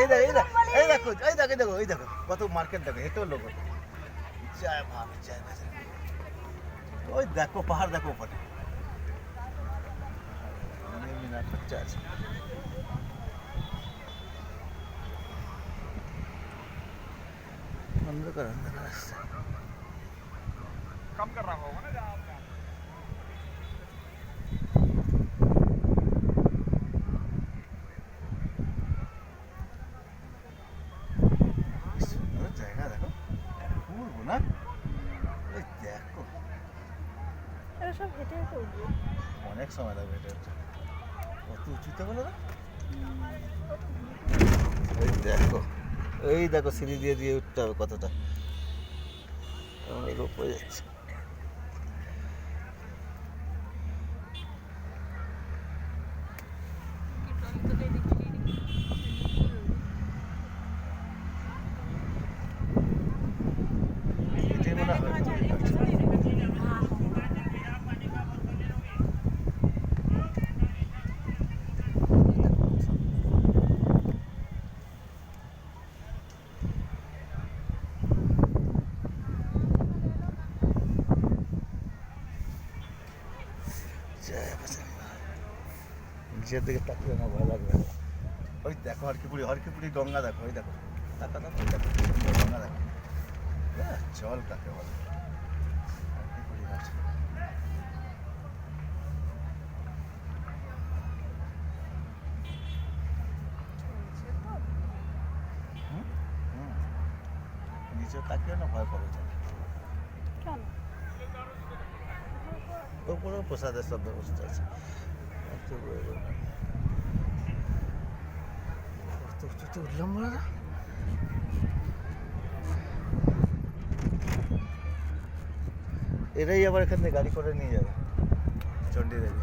এই দেখো কত মার্কেট দেখো, এটাও লোক। জয় ভাব জয় ভাব। ওই দেখো পাহাড় দেখো উপরে, মিনার খরচা আছে। অন্ধকার অন্ধকার রাস্তা। कम कर रहा होगा ना जहाँ आपका সুন্দর জায়গা দেখো, ঘুরবো না? ওই দেখো এরা সব হেঁটে হেঁটে উঠবে। অনেক সময় লাগবে এটা উঠতে। কত উঁচুতে বলো না? এই দেখো সিঁড়ি দিয়ে দিয়ে উঠতে হবে কতটা। রোপ হয়ে যাচ্ছে। এটাই মনে হয় নিচের দিকে তাকিয়ে আমার ভয় লাগবে। ওই দেখো হরকিপুরি গঙ্গা দেখো, ওই দেখো তাকা দেখো, ওই দেখো সুন্দর গঙ্গা দেখো। জল কাকে বলে হরকিপুরি ঘাট। নিচে তাকিয়ে না ভয় পাবে। কেন? ওপরেও প্রসাদের সব ব্যবস্থা আছে। উঠলাম বলে না, এরাই আবার এখান থেকে গাড়ি করে নিয়ে যাবে চণ্ডীদেবী।